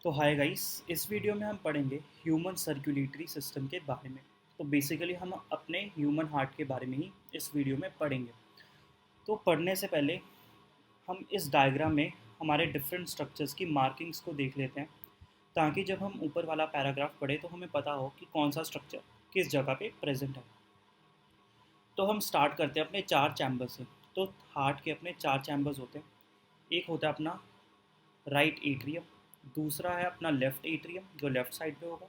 तो hi guys, इस video में हम पढ़ेंगे ह्यूमन सर्कुलेटरी सिस्टम के बारे में। तो बेसिकली हम अपने ह्यूमन हार्ट के बारे में ही इस वीडियो में पढ़ेंगे। तो पढ़ने से पहले हम इस डायग्राम में हमारे डिफरेंट स्ट्रक्चर्स की मार्किंग्स को देख लेते हैं, ताकि जब हम ऊपर वाला पैराग्राफ पढ़े तो हमें पता हो कि कौन सा स्ट्रक्चर किस जगह पे प्रेजेंट है। तो हम स्टार्ट करते हैं अपने चार चैम्बर से। तो हार्ट के अपने चार चैम्बर्स होते हैं। एक होता है अपना राइट एट्रियम, दूसरा है अपना लेफ्ट एट्रियम जो लेफ्ट साइड पे होगा,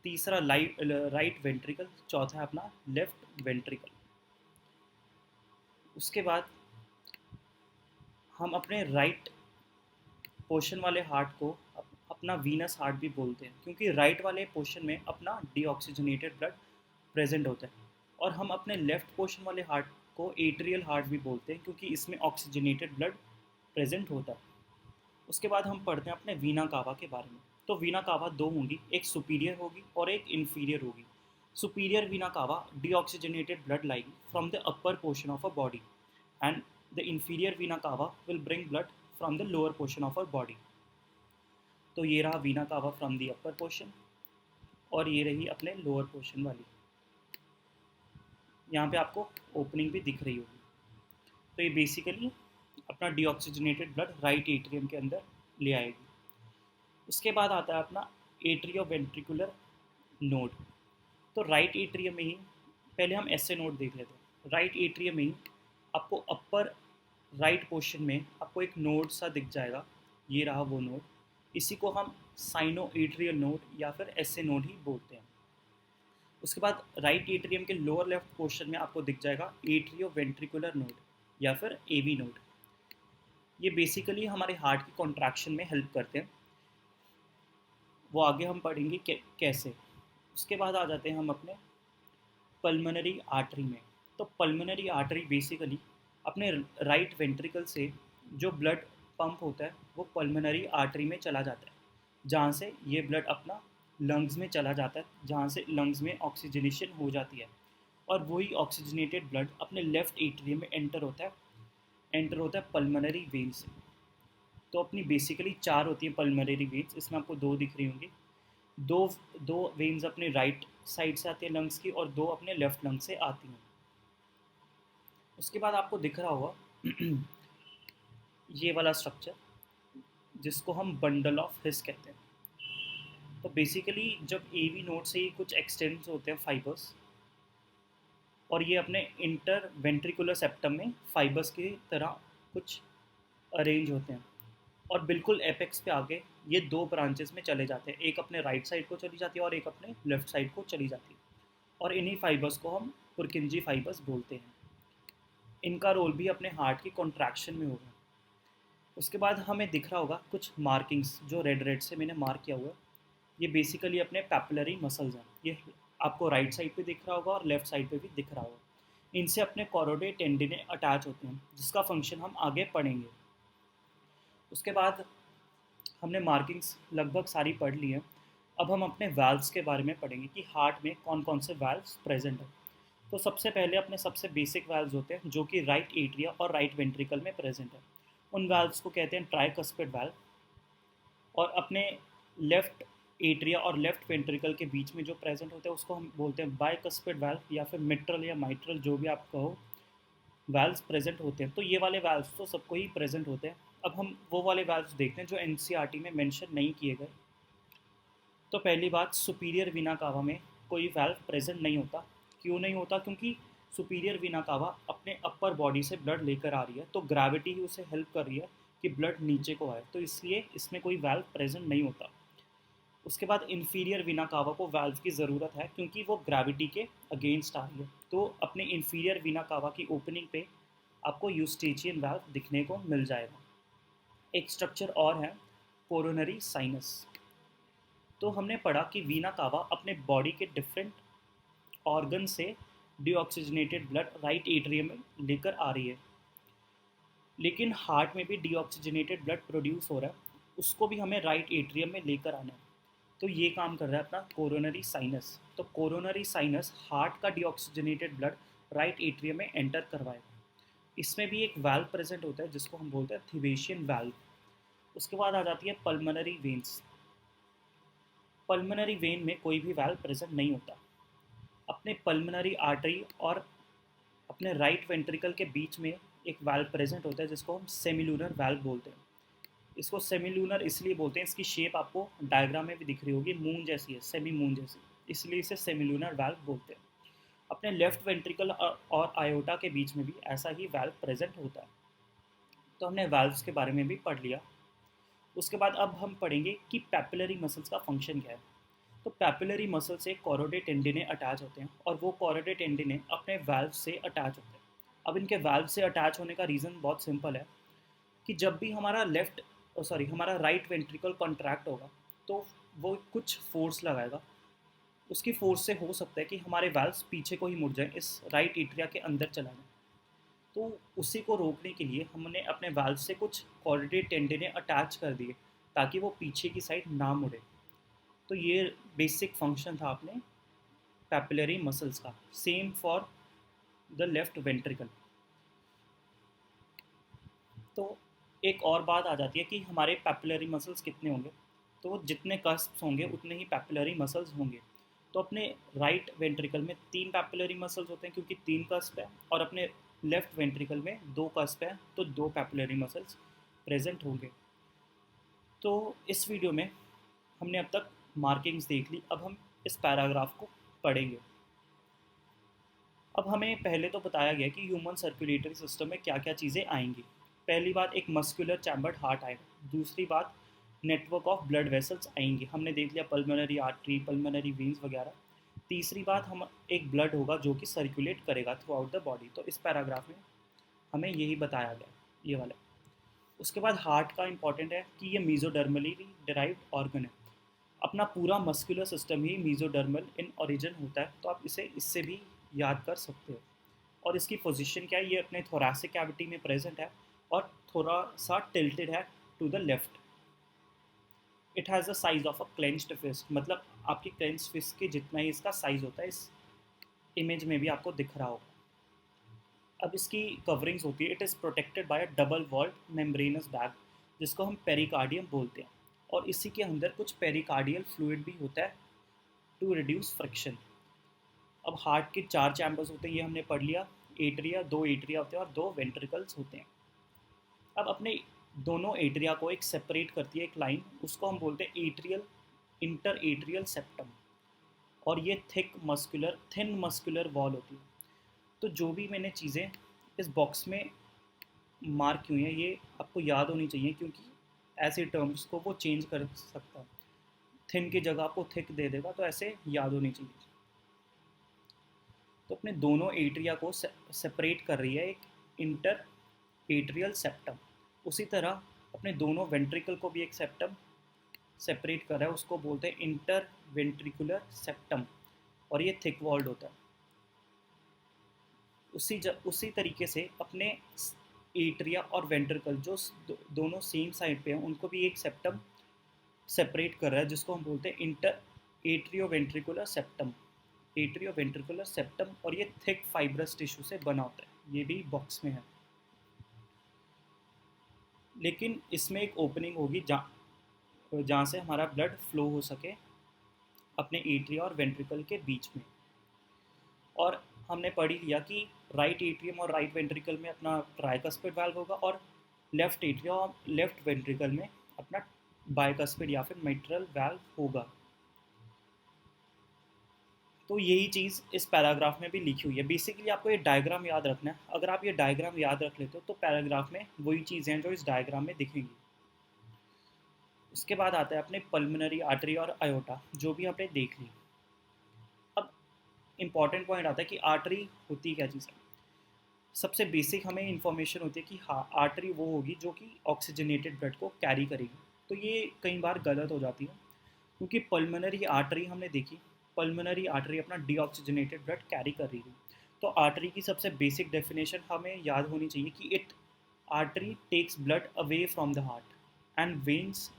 तीसरा राइट वेंट्रिकल, चौथा है अपना लेफ्ट वेंट्रिकल। उसके बाद हम अपने राइट पोर्शन वाले हार्ट को अपना वीनस हार्ट भी बोलते हैं, क्योंकि राइट वाले पोर्शन में अपना डीऑक्सीजनेटेड ब्लड प्रेजेंट होता है। और हम अपने लेफ्ट पोर्शन वाले हार्ट को एट्रियल हार्ट भी बोलते हैं, क्योंकि इसमें ऑक्सीजनेटेड ब्लड प्रेजेंट होता है। उसके बाद हम पढ़ते हैं अपने वीना कावा के बारे में। तो वीना कावा दो होंगी, एक सुपीरियर होगी और एक इन्फीरियर होगी। सुपीरियर वीना कावा deoxygenated blood lying from the upper portion of a body, and the inferior vena cava will bring blood from the lower portion of our body. तो ये रहा वीना कावा फ्रॉम द अपर पोर्शन, और ये रही अपने लोअर पोर्शन वाली। यहाँ पे आपको ओपनिंग भी दिख रही होगी। तो ये बेसिकली अपना डीऑक्सीजनेटेड ब्लड राइट एट्रियम के अंदर ले आएगी। उसके बाद आता है अपना एट्रियो वेंट्रिकुलर नोड। तो राइट एट्रियम में ही पहले हम ऐसे नोड देख लेते हैं। राइट एट्रियम में ही आपको अपर राइट पोर्शन में आपको एक नोड सा दिख जाएगा। ये रहा वो नोड। इसी को हम साइनो एट्रियल नोड या फिर ऐसे नोड ही बोलते हैं। उसके बाद राइट एट्रियम के लोअर लेफ्ट पोर्शन में आपको दिख जाएगा एट्रियो वेंट्रिकुलर नोड या फिर एवी नोड। ये बेसिकली हमारे हार्ट की कॉन्ट्रैक्शन में हेल्प करते हैं। वो आगे हम पढ़ेंगे कैसे। उसके बाद आ जाते हैं हम अपने पल्मोनरी आर्टरी में। तो पल्मोनरी आर्टरी बेसिकली अपने राइट वेंट्रिकल से जो ब्लड पंप होता है वो पल्मोनरी आर्टरी में चला जाता है, जहाँ से ये ब्लड अपना लंग्स में चला जाता है, जहाँ से लंग्स में ऑक्सीजनेशन हो जाती है। और वही ऑक्सीजनेटेड ब्लड अपने लेफ्ट एट्रियम में एंटर होता है पल्मोनरी वेन से। तो अपनी बेसिकली चार होती हैं पल्मोनरी वेन्स, इसमें आपको दो दिख रही होंगी। दो दो वेन्स अपने राइट साइड से आती है लंग्स की, और दो अपने लेफ्ट लंग से आती हैं। उसके बाद आपको दिख रहा होगा ये वाला स्ट्रक्चर, जिसको हम बंडल ऑफ हिस कहते हैं। तो बेसिकली जब एवी नोड से ही कुछ एक्सटेंड्स होते हैं फाइबर्स, और ये अपने इंटर वेंट्रिकुलर सेप्टम में फाइबर्स की तरह कुछ अरेंज होते हैं, और बिल्कुल एपेक्स पे आगे ये दो ब्रांचेस में चले जाते हैं। एक अपने राइट साइड को चली जाती है और एक अपने लेफ्ट साइड को चली जाती है। और इन्हीं फाइबर्स को हम पुरकिंजी फाइबर्स बोलते हैं। इनका रोल भी अपने हार्ट की कॉन्ट्रैक्शन में होगा। उसके बाद हमें दिख रहा होगा कुछ मार्किंग्स जो रेड रेड से मैंने मार्क किया हुआ है। ये बेसिकली अपने पैपुलरी मसल्स हैं। ये आपको राइट साइड पे दिख रहा होगा और लेफ्ट साइड पे भी दिख रहा होगा। इनसे अपने कॉरोडे टेंडिने अटैच होते हैं, जिसका फंक्शन हम आगे पढ़ेंगे। उसके बाद हमने मार्किंग्स लगभग सारी पढ़ ली हैं। अब हम अपने वाल्व्स के बारे में पढ़ेंगे कि हार्ट में कौन कौन से वाल्व्स प्रेजेंट हैं। तो सबसे पहले अपने सबसे बेसिक वाल्व्स होते हैं जो कि राइट एट्रिया और राइट वेंट्रिकल में प्रेजेंट है। उन वाल्व्स को कहते हैं ट्राइकस्पिड वाल्व। और अपने लेफ्ट एट्रिया और लेफ्ट वेंट्रिकल के बीच में जो प्रेजेंट होते हैं उसको हम बोलते हैं बाइकस्पिड वाल्व या फिर मिट्रल या माइट्रल, जो भी आप कहो, वाल्व्स प्रेजेंट होते हैं। तो ये वाले वाल्व्स तो सबको ही प्रेजेंट होते हैं। अब हम वो वाले वाल्व्स देखते हैं जो एनसीईआरटी में मेंशन नहीं किए गए। तो पहली बात, सुपीरियर वीना कावा में कोई वाल्व प्रेजेंट नहीं होता। क्यों नहीं होता? क्योंकि सुपीरियर वीना कावा अपने अपर बॉडी से ब्लड लेकर आ रही है, तो ग्रेविटी ही उसे हेल्प कर रही है कि ब्लड नीचे को आए, तो इसलिए इसमें कोई वाल्व प्रेजेंट नहीं होता। उसके बाद इन्फीरियर वीना कावा को वाल्व की ज़रूरत है, क्योंकि वो ग्रेविटी के अगेंस्ट आ रही है। तो अपने इन्फीरियर वीना कावा की ओपनिंग पे आपको यूस्टेचियन वाल्व दिखने को मिल जाएगा। एक स्ट्रक्चर और है कोरोनरी साइनस। तो हमने पढ़ा कि वीना कावा अपने बॉडी के डिफरेंट ऑर्गन से डीऑक्सीजनेटेड ब्लड राइट एट्रियम में लेकर आ रही है। लेकिन हार्ट में भी डीऑक्सीजनेटेड ब्लड प्रोड्यूस हो रहा है, उसको भी हमें राइट एट्रियम में लेकर आना है। तो ये काम कर रहा है अपना कोरोनरी साइनस। तो कोरोनरी साइनस हार्ट का डीऑक्सीजनेटेड ब्लड राइट एट्रियम में एंटर करवाएगा। इसमें भी एक वाल्व प्रेजेंट होता है जिसको हम बोलते हैं थिवेशियन वाल्व। उसके बाद आ जाती है पल्मोनरी वेन्स। पल्मोनरी वेन में कोई भी वाल्व प्रेजेंट नहीं होता। अपने पल्मोनरी आर्टरी और अपने राइट वेंट्रिकल के बीच में एक वाल्व प्रेजेंट होता है जिसको हम सेमिलूनर वाल्व बोलते हैं। इसको सेमिलूनर इसलिए बोलते हैं, इसकी शेप आपको डायग्राम में भी दिख रही होगी, मून जैसी है, सेमी मून जैसी, इसलिए इसे सेमिलूनर वाल्व बोलते हैं। अपने लेफ्ट वेंट्रिकल और आयोटा के बीच में भी ऐसा ही वाल्व प्रेजेंट होता है। तो हमने वाल्व्स के बारे में भी पढ़ लिया। उसके बाद अब हम पढ़ेंगे कि पैपिलरी मसल्स का फंक्शन क्या है। तो पैपिलरी मसल से कोरोइड टेंडिने अटैच होते हैं और वो कोरोइड टेंडिने अपने वाल्व से अटैच होते हैं। अब इनके वाल्व से अटैच होने का रीज़न बहुत सिंपल है कि जब भी हमारा राइट वेंट्रिकल कॉन्ट्रैक्ट होगा तो वो कुछ फोर्स लगाएगा। उसकी फोर्स से हो सकता है कि हमारे वाल्व्स पीछे को ही मुड़ जाएं, इस राइट एट्रिया के अंदर चला जाए। तो उसी को रोकने के लिए हमने अपने वाल्व से कुछ कोरोइड टेंडिने अटैच कर दिए ताकि वो पीछे की साइड ना मुड़े। तो ये बेसिक फंक्शन था अपने पैपिलरी मसल्स का। Same for the left ventricle. तो एक और बात आ जाती है कि हमारे पैपिलरी मसल्स कितने होंगे। तो जितने कस्प्स होंगे उतने ही पैपिलरी मसल्स होंगे। तो अपने राइट वेंट्रिकल में 3 पैपिलरी मसल्स होते हैं क्योंकि 3 कस्प है, और अपने लेफ्ट वेंट्रिकल में 2 कस्प है तो 2 पैपिलरी मसल्स प्रेजेंट होंगे। तो इस वीडियो में हमने अब तक मार्किंग्स देख ली। अब हम इस पैराग्राफ को पढ़ेंगे। अब हमें पहले तो बताया गया कि ह्यूमन सर्कुलेटरी सिस्टम में क्या क्या चीज़ें आएंगी। पहली बात, एक मस्कुलर चैम्बर्ड हार्ट आएगा। दूसरी बात, नेटवर्क ऑफ ब्लड वेसल्स आएंगे, हमने देख लिया पल्मोनरी आर्टरी, पल्मोनरी वेन्स वगैरह। तीसरी बात, हम एक ब्लड होगा जो कि सर्कुलेट करेगा थ्रू आउट द बॉडी। तो इस पैराग्राफ में हमें यही बताया गया, ये वाला। उसके बाद हार्ट का इंपॉर्टेंट है कि ये मीजोडर्मली डिराइव्ड ऑर्गन है। अपना पूरा muscular system he mesodermal in origin होता है, तो आप इसे इससे भी याद कर सकते हो। और इसकी पोजीशन क्या है, ये अपने थोरैसिक कैविटी में प्रेजेंट है और थोड़ा सा टिल्टेड है to the left. It has the size of a clenched fist, मतलब आपकी क्लेंच्ड फिस्ट के जितना ही इसका साइज होता है। इस इमेज में भी आपको दिख रहा होगा। अब इसकी कवरिंग्स होती है, it is protected by a double walled membranous bag जिसको हम पेरिकार्डियम बोलते हैं। और इसी के अंदर कुछ पेरिकार्डियल फ्लूइड भी होता है टू रिड्यूस फ्रिक्शन। अब हार्ट के 4 चैम्बर्स होते हैं, ये हमने पढ़ लिया। एट्रिया, 2 एट्रिया होते हैं और 2 वेंट्रिकल्स होते हैं। अब अपने दोनों एट्रिया को एक सेपरेट करती है एक लाइन, उसको हम बोलते हैं एट्रियल इंटर एट्रियल सेप्टम। और ये थिन मस्कुलर वॉल होती है। तो जो भी मैंने चीज़ें इस बॉक्स में मार्क की हुई हैं ये आपको याद होनी चाहिए, क्योंकि ऐसे टर्म्स को वो चेंज कर सकता है। थिन की जगह आपको थिक दे देगा, तो ऐसे याद होनी चाहिए। तो अपने दोनों एट्रिया को सेपरेट कर रही है एक इंटर एट्रियल सेप्टम। उसी तरह अपने दोनों वेंट्रिकल को भी एक सेप्टम सेपरेट कर रहा है, उसको बोलते हैं इंटर वेंट्रिकुलर सेप्टम, और ये थिक वॉल्ड होता है। उसी तरीके से अपने एट्रिया और वेंट्रिकल जो दोनों सेम साइड पे हैं उनको भी एक सेप्टम सेपरेट कर रहा है, जिसको हम बोलते हैं inter atrio ventricular septum. Atrio ventricular septum, और ये थिक फाइब्रस टिश्यू से बना होता है, ये भी बॉक्स में है। लेकिन इसमें एक ओपनिंग होगी जहाँ से हमारा ब्लड फ्लो हो सके अपने एट्रिया और वेंट्रिकल के बीच में। और हमने पढ़ ही लिया कि राइट एट्रियम और राइट वेंट्रिकल में अपना ट्राइकस्पिड वाल्व होगा, और लेफ्ट एट्रियम और लेफ्ट वेंट्रिकल में अपना बाइकस्पिड या फिर मिट्रल वाल्व होगा। तो यही चीज़ इस पैराग्राफ में भी लिखी हुई है। बेसिकली आपको ये डायग्राम याद रखना है। अगर आप ये डायग्राम याद रख लेते हो तो पैराग्राफ में वही चीज़ें हैं जो इस डायग्राम में दिखेंगी। उसके बाद आता है अपने पल्मोनरी आर्टरी और आयोटा, जो भी आपने देख ली। अब इम्पॉर्टेंट पॉइंट आता है कि आर्टरी होती क्या चीज़ है। सबसे बेसिक हमें इन्फॉर्मेशन होती है कि हाँ, आर्टरी वो होगी जो कि ऑक्सीजनेटेड ब्लड को कैरी करेगी। तो ये कई बार गलत हो जाती है, क्योंकि पल्मोनरी आर्टरी हमने देखी, पल्मोनरी आर्टरी अपना डीऑक्सीजनेटेड ब्लड कैरी कर रही है। तो आर्टरी की सबसे बेसिक डेफिनेशन हमें याद होनी चाहिए कि it artery takes blood away from the heart and veins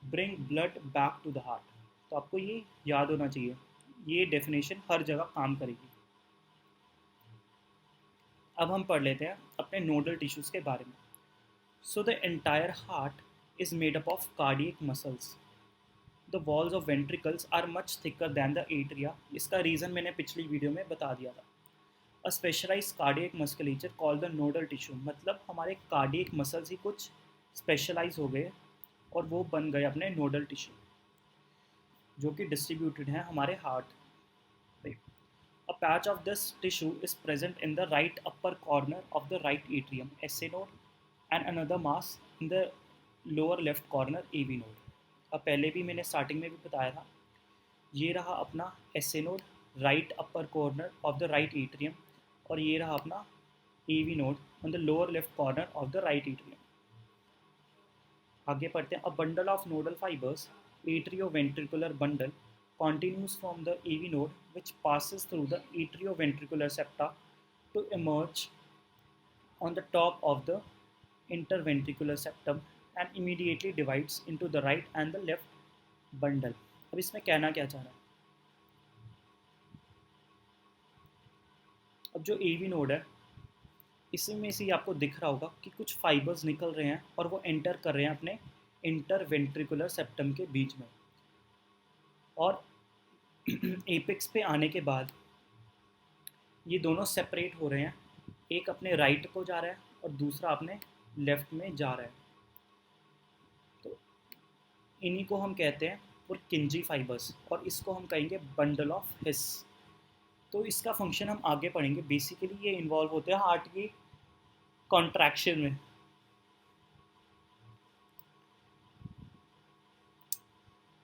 bring blood back to the heart. तो आपको ये याद होना चाहिए, ये डेफिनेशन हर जगह काम करेगी। अब हम पढ़ लेते हैं अपने नोडल टिश्यूज़ के बारे में। So the entire heart is made up of cardiac muscles. The walls of ventricles are much thicker than the atria. इसका रीज़न मैंने पिछली वीडियो में बता दिया था। A specialize cardiac musculature called the nodal tissue, मतलब हमारे कार्डियक मसल्स ही कुछ स्पेशलाइज हो गए और वो बन गए अपने नोडल टिश्यू, जो कि डिस्ट्रीब्यूटेड हैं हमारे हार्ट पे। A patch of this tissue is present in the right upper corner of the right atrium, SA node, and another mass in the lower left corner, AV node. अब पहले भी मैंने starting में भी बताया था, ये रहा अपना SA node, right upper corner of the right atrium, और ये रहा अपना AV node on the lower left corner of the right atrium. आगे पढ़ते हैं। A bundle of nodal fibres, atrioventricular bundle, continues from the AV node, which passes through the atrioventricular septa to emerge on the top of the interventricular septum and immediately divides into the right and the left bundle. अब इसमें कहना क्या चाह रहा है? अब जो AV node है, इसी में से आपको दिख रहा होगा कि कुछ फाइबर्स निकल रहे हैं और वो एंटर कर रहे हैं अपने इंटरवेंट्रिकुलर सेप्टम के बीच में, और एपेक्स पे आने के बाद ये दोनों सेपरेट हो रहे हैं। एक अपने राइट को जा रहा है और दूसरा अपने लेफ्ट में जा रहा है। तो इन्हीं को हम कहते हैं पुरकिंजी फाइबर्स, और इसको हम कहेंगे बंडल ऑफ हिस। तो इसका फंक्शन हम आगे पढ़ेंगे। बेसिकली ये इन्वॉल्व होते हैं हार्ट की कॉन्ट्रैक्शन में।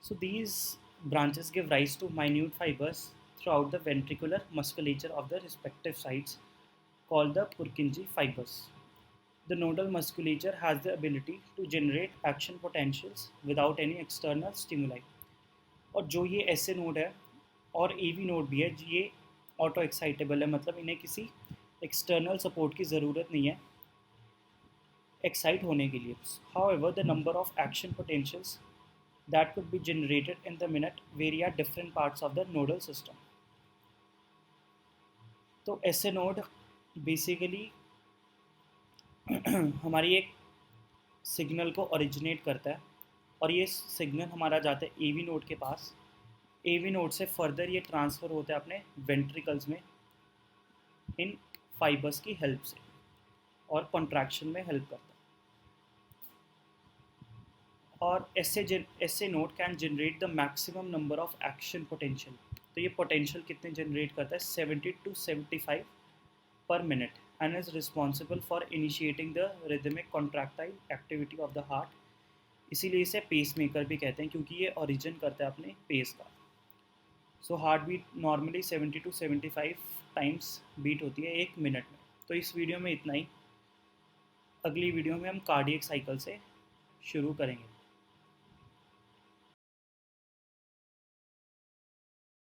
So these branches give rise to minute fibers throughout the ventricular musculature of the respective sides, called the Purkinje fibers. The nodal musculature has the ability to generate action potentials without any external stimuli. और जो ये ऐसे node है और AV node भी है, ये auto excitable है, मतलब इन्हें किसी एक्सटर्नल सपोर्ट की ज़रूरत नहीं है एक्साइट होने के लिए. However, the number of action potentials that could be generated in the minute vary at different parts of the nodal system. तो ऐसे नोड बेसिकली हमारी एक सिग्नल को ओरिजिनेट करता है, और ये सिग्नल हमारा जाता है AV नोड के पास. AV नोड से फर्दर ये ट्रांसफ़र होता है अपने वेंट्रिकल्स में इन फाइबर्स की हेल्प से, और कॉन्ट्रैक्शन में हेल्प करता है. और ऐसे node can generate the maximum number of action potential. तो ये पोटेंशियल कितने जनरेट करता है? 70 to 75 पर minute, and is responsible for initiating the rhythmic contractile activity of the heart. इसीलिए इसे पेस मेकर भी कहते हैं, क्योंकि ये ओरिजिन करता है अपने पेस का. So heart beat normally 70 to 75 times beat होती है एक मिनट में. तो इस वीडियो में इतना ही. अगली वीडियो में हम कार्डियक साइकिल से शुरू करेंगे.